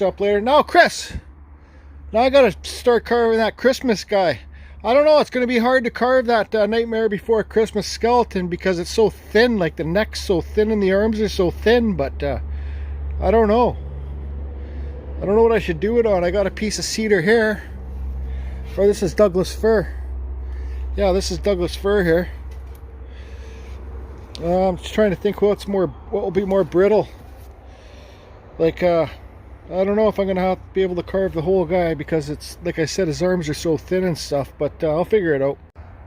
catch up later. Now, Chris, now I gotta start carving that Christmas guy. I don't know, it's gonna be hard to carve that Nightmare Before Christmas skeleton because it's so thin, like the neck's so thin and the arms are so thin, but I don't know. I don't know what I should do it on. I got a piece of cedar here. Or this is Douglas fir. Yeah, this is Douglas fir here. I'm just trying to think what will be more brittle. Like, I don't know if I'm gonna have to be able to carve the whole guy because it's, like I said, his arms are so thin and stuff, but I'll figure it out.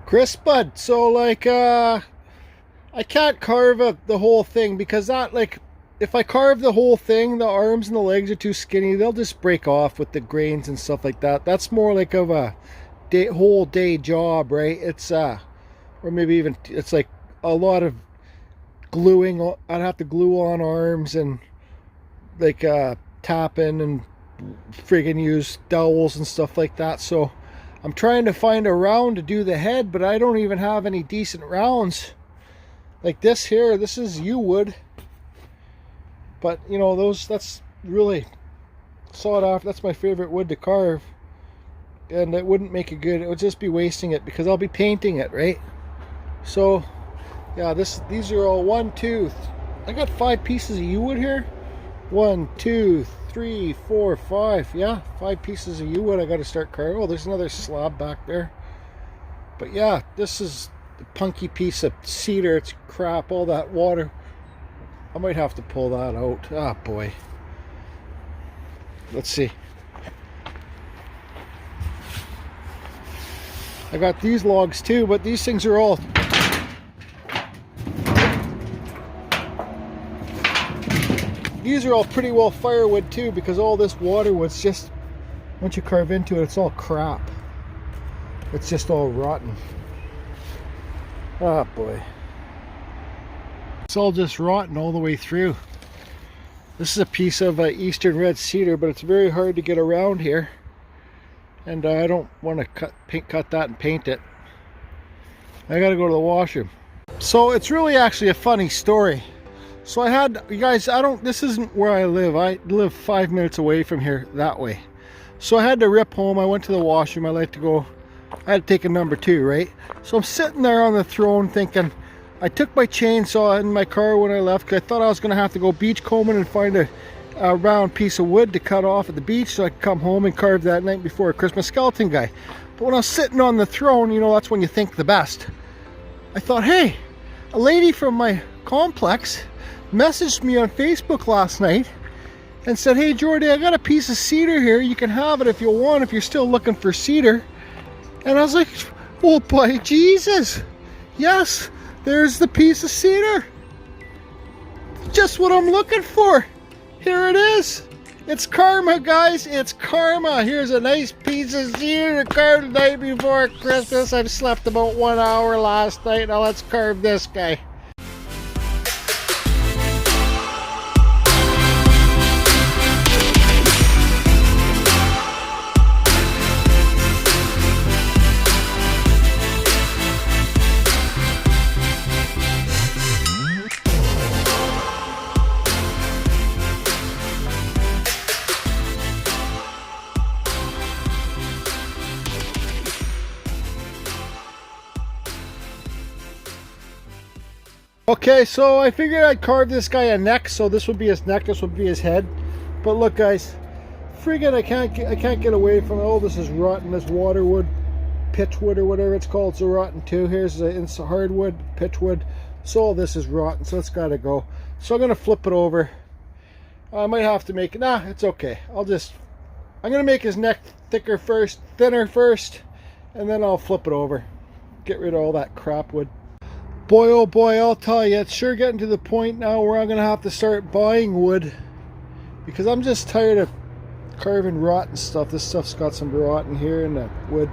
Chris Bud, so like, I can't carve the whole thing because that, like, if I carve the whole thing, the arms and the legs are too skinny. They'll just break off with the grains and stuff like that. That's more like of a whole day job, right? It's, or maybe even, it's like a lot of gluing. I'd have to glue on arms and like tapping and friggin' use dowels and stuff like that. So I'm trying to find a round to do the head, but I don't even have any decent rounds. Like this here, this is yew wood. But, you know, that's really sought after. That's my favorite wood to carve. And it wouldn't make it good. It would just be wasting it because I'll be painting it, right? So, yeah, these are all 1, 2. I got 5 pieces of yew wood here. 1, 2, 3, 4, 5. Yeah, 5 pieces of yew wood I got to start carving. Oh, there's another slab back there. But yeah, this is the punky piece of cedar. It's crap, all that water. I might have to pull that out. Ah, boy. Let's see. I got these logs too, but these things are all... These are all pretty well firewood too, because all this water was just... Once you carve into it, it's all crap. It's just all rotten. Ah, boy. It's all just rotten all the way through. This is a piece of eastern red cedar, but it's very hard to get around here, and I don't want to cut that and paint it. I gotta go to the washroom. So it's really actually a funny story. So I had, you guys, this isn't where I live. I live 5 minutes away from here that way. So I had to rip home. I went to the washroom. I like to go, I had to take a number 2, right? So I'm sitting there on the throne thinking, I took my chainsaw in my car when I left because I thought I was going to have to go beach combing and find a round piece of wood to cut off at the beach so I could come home and carve that Night Before a Christmas skeleton guy. But when I was sitting on the throne, you know, that's when you think the best. I thought, hey, a lady from my complex messaged me on Facebook last night and said, hey Jordy, I got a piece of cedar here. You can have it if you want, if you're still looking for cedar. And I was like, oh boy, Jesus, yes. There's the piece of cedar. Just what I'm looking for. Here it is. It's karma, guys. It's karma. Here's a nice piece of cedar to carve the night before Christmas. I've slept about 1 hour last night. Now let's carve this guy. Okay, so I figured I'd carve this guy a neck, so this would be his neck, this would be his head. But look, guys, friggin' I can't get away from it. Oh, this is rotten. This waterwood, pitchwood or whatever it's called, so rotten too. Here's it's hardwood, pitchwood. So all this is rotten, so it's got to go. So I'm gonna flip it over. I might have to make it. Nah, it's okay. I'm gonna make his neck thinner first, and then I'll flip it over. Get rid of all that crap wood. Boy, oh boy, I'll tell you, it's sure getting to the point now where I'm going to have to start buying wood. Because I'm just tired of carving rotten stuff. This stuff's got some rotten here in the wood.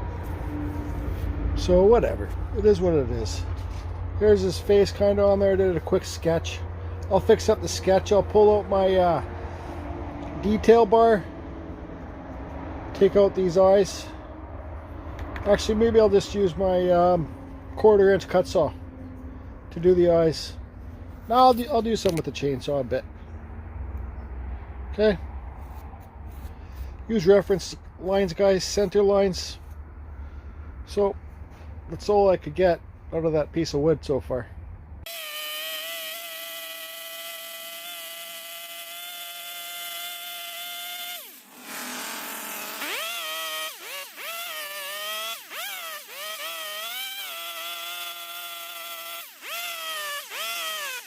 So whatever. It is what it is. Here's his face kind of on there. I did a quick sketch. I'll fix up the sketch. I'll pull out my detail bar. Take out these eyes. Actually, maybe I'll just use my 1/4 inch cut saw to do the eyes. Now I'll do some with the chainsaw a bit. Okay. use reference lines, guys, center lines. So that's all I could get out of that piece of wood so far.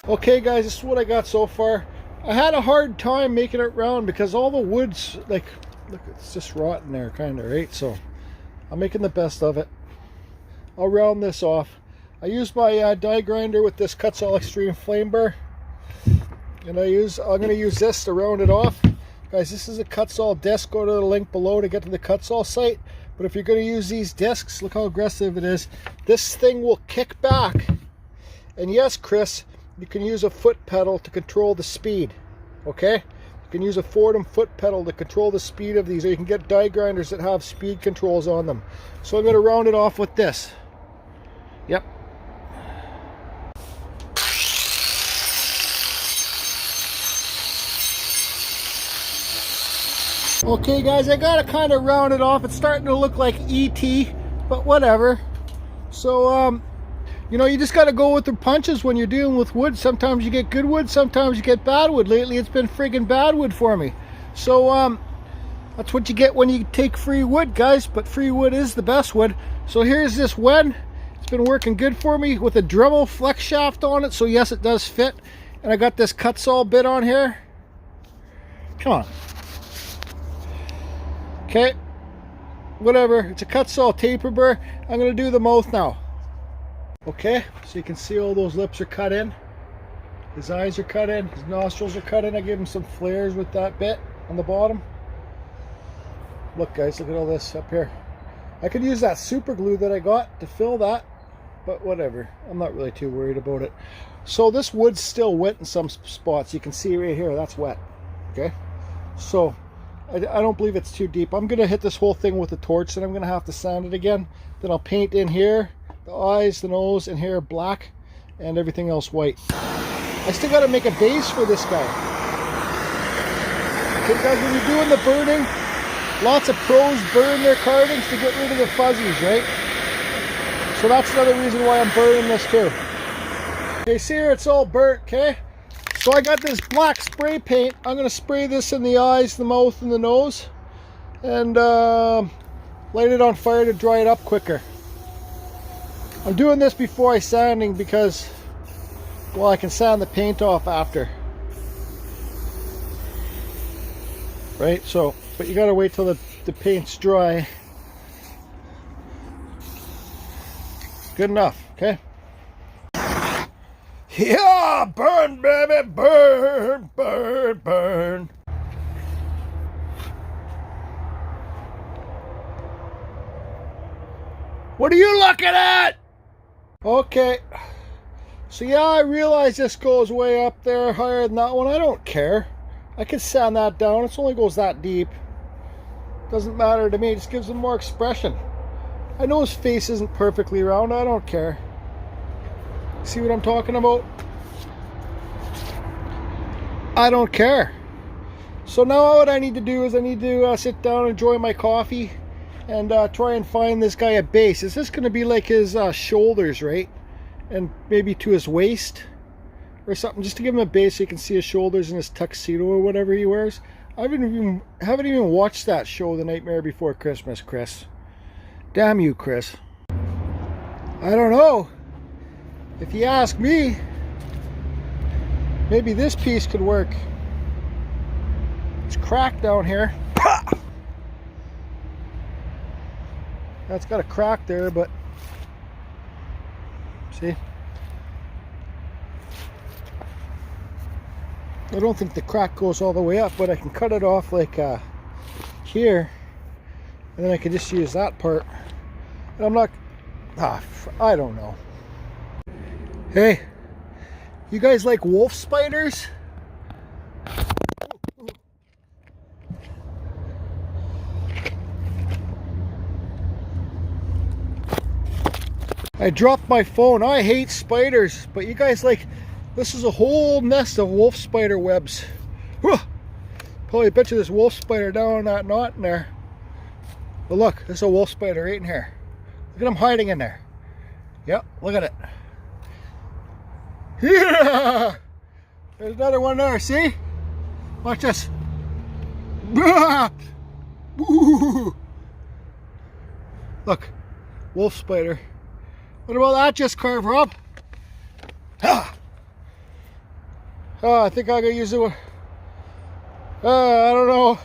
Okay guys, this is what I got so far. I had a hard time making it round because all the wood's like, look, it's just rotten there kind of, right? So I'm making the best of it. I'll round this off. I use my die grinder with this Kutzall Extreme Flame Bar, and I'm going to use this to round it off. Guys, this is a Kutzall disc. Go to the link below to get to the Kutzall site. But if you're going to use these discs, look how aggressive it is. This thing will kick back. And yes, Chris, you can use a foot pedal to control the speed, okay? You can use a Fordham foot pedal to control the speed of these, or you can get die grinders that have speed controls on them. So I'm going to round it off with this. Yep. Okay guys, I got to kind of round it off. It's starting to look like ET, but whatever. So, you know, you just got to go with the punches when you're dealing with wood. Sometimes you get good wood, sometimes you get bad wood. Lately it's been friggin' bad wood for me. So that's what you get when you take free wood, guys. But free wood is the best wood. So here's this Wen. It's been working good for me with a Dremel flex shaft on it. So yes, it does fit. And I got this Kutzall bit on here. Come on. Okay. Whatever. It's a Kutzall taper burr. I'm going to do the mouth now. Okay, so you can see all those lips are cut in. His eyes are cut in. His nostrils are cut in. I gave him some flares with that bit on the bottom. Look guys, look at all this up here. I could use that super glue that I got to fill that, but whatever. I'm not really too worried about it. So this wood's still wet in some spots. You can see right here, that's wet. Okay, so I don't believe it's too deep. I'm going to hit this whole thing with a torch, and I'm going to have to sand it again. Then I'll paint in here. The eyes, the nose, and here black, and everything else white. I still got to make a base for this guy. Okay guys, when you're doing the burning, lots of pros burn their carvings to get rid of the fuzzies, right? So that's another reason why I'm burning this too. Okay, see here, it's all burnt, okay? So I got this black spray paint. I'm going to spray this in the eyes, the mouth, and the nose, and light it on fire to dry it up quicker. I'm doing this before I sanding because, well, I can sand the paint off after. Right, so, but you gotta wait till the paint's dry. Good enough, okay? Yeah, burn, baby, burn, burn, burn. What are you looking at? Okay, so yeah, I realize this goes way up there, higher than that one. I don't care. I can sand that down. It only goes that deep. Doesn't matter to me. It just gives him more expression. I know his face isn't perfectly round. I don't care. See what I'm talking about? I don't care. So now what I need to do is I need to sit down and enjoy my coffee and try and find this guy a base. Is this going to be like his shoulders, right? And maybe to his waist or something, just to give him a base so you can see his shoulders and his tuxedo or whatever he wears. I haven't even watched that show, The Nightmare Before Christmas, Chris. Damn you, Chris. I don't know. If you ask me, maybe this piece could work. It's cracked down here. That's got a crack there, but see, I don't think the crack goes all the way up, but I can cut it off like here, and then I can just use that part. And I'm not, I don't know. Hey, you guys like wolf spiders? I dropped my phone. I hate spiders, but you guys like, this is a whole nest of wolf spider webs. Holy, I bet you there's a wolf spider down in that knot in there. But look, there's a wolf spider right in here. Look at him hiding in there. Yep, look at it. Yeah! There's another one there, see? Watch this. Look, wolf spider. What about that just carve, Rob? Ah! Oh, I think I gotta use it. I don't know.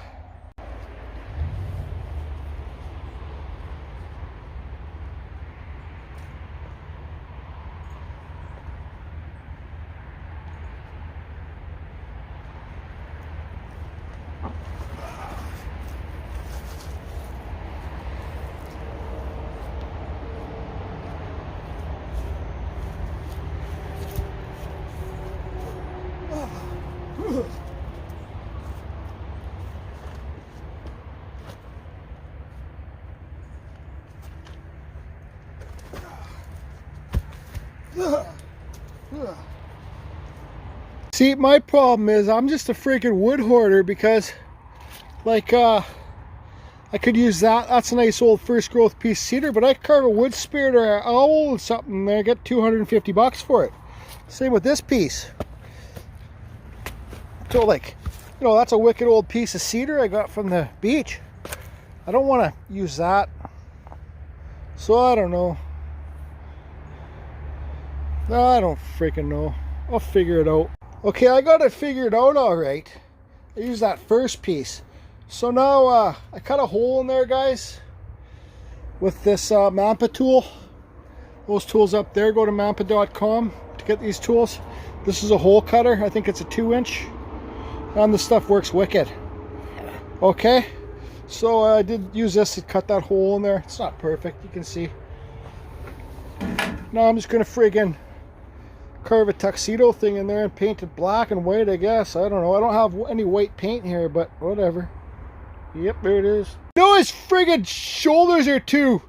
See, my problem is I'm just a freaking wood hoarder because, like, I could use that. That's a nice old first growth piece of cedar, but I carve a wood spirit or an owl or something and I get $250 for it. Same with this piece. So, like, you know, that's a wicked old piece of cedar I got from the beach. I don't want to use that. So, I don't know. I don't freaking know. I'll figure it out. Okay, I got it figured out all right. I used that first piece. So now I cut a hole in there, guys, with this Mampa tool. Those tools up there, go to mampa.com to get these tools. This is a hole cutter. I think it's a 2-inch. And the stuff works wicked. Okay, so I did use this to cut that hole in there. It's not perfect, you can see. Now I'm just going to friggin' carve a tuxedo thing in there and paint it black and white, I guess. I don't know. I don't have any white paint here, but whatever. Yep, there it is. No, his friggin' shoulders are too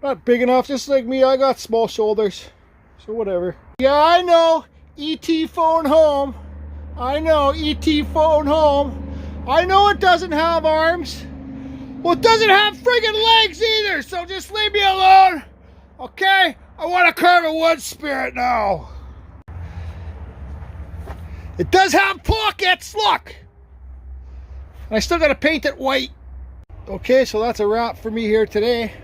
not big enough. Just like me, I got small shoulders. So whatever. Yeah, I know. E.T. phone home. I know. E.T. phone home. I know it doesn't have arms. Well, it doesn't have friggin' legs either, so just leave me alone. Okay? I want to carve a wood spirit now. It does have pockets, look! And I still got to paint it white. Okay, so that's a wrap for me here today.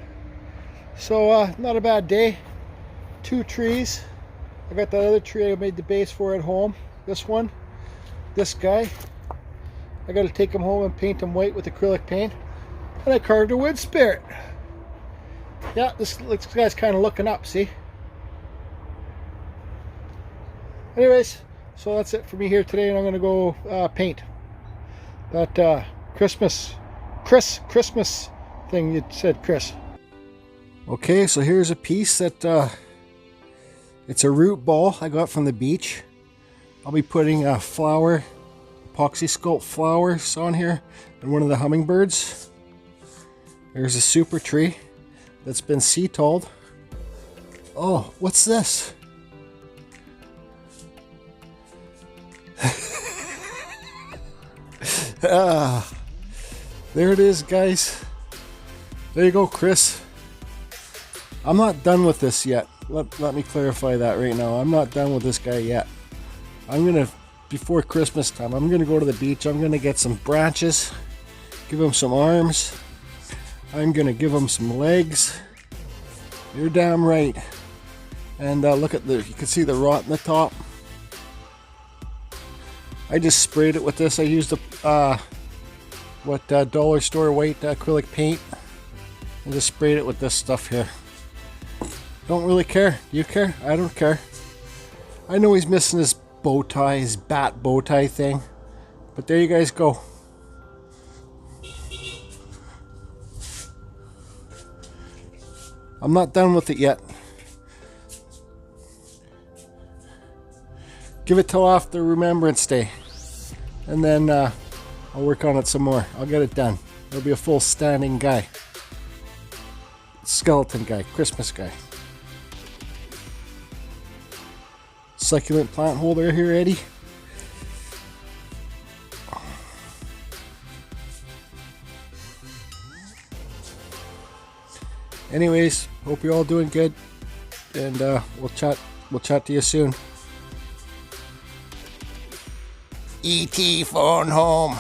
So, not a bad day. 2 trees. I got that other tree I made the base for at home. This one. This guy. I got to take him home and paint him white with acrylic paint. And I carved a wood spirit. Yeah, this guy's kind of looking up, see? Anyways, so that's it for me here today, and I'm going to go paint that Christmas thing you said, Chris. Okay, so here's a piece that it's a root ball I got from the beach. I'll be putting a flower, epoxy sculpt flowers on here, and one of the hummingbirds. There's a super tree that's been sea-tolled. Oh, what's this? There it is, guys. There you go, Chris. I'm not done with this yet. Let me clarify that right now. I'm not done with this guy yet. I'm gonna, before Christmas time, I'm gonna go to the beach. I'm gonna get some branches, give him some arms. I'm gonna give him some legs. You're damn right. And look at you can see the rot in the top. I just sprayed it with this. I used a dollar store white acrylic paint and just sprayed it with this stuff here. Don't really care. You care? I don't care. I know he's missing his bow tie, his bat bow tie thing, but there you guys go. I'm not done with it yet. Give it till after Remembrance Day, and then I'll work on it some more. I'll get it done. It'll be a full standing guy. Skeleton guy, Christmas guy. Succulent plant holder here, Eddie. Anyways, hope you're all doing good, and we'll chat to you soon. ET phone home.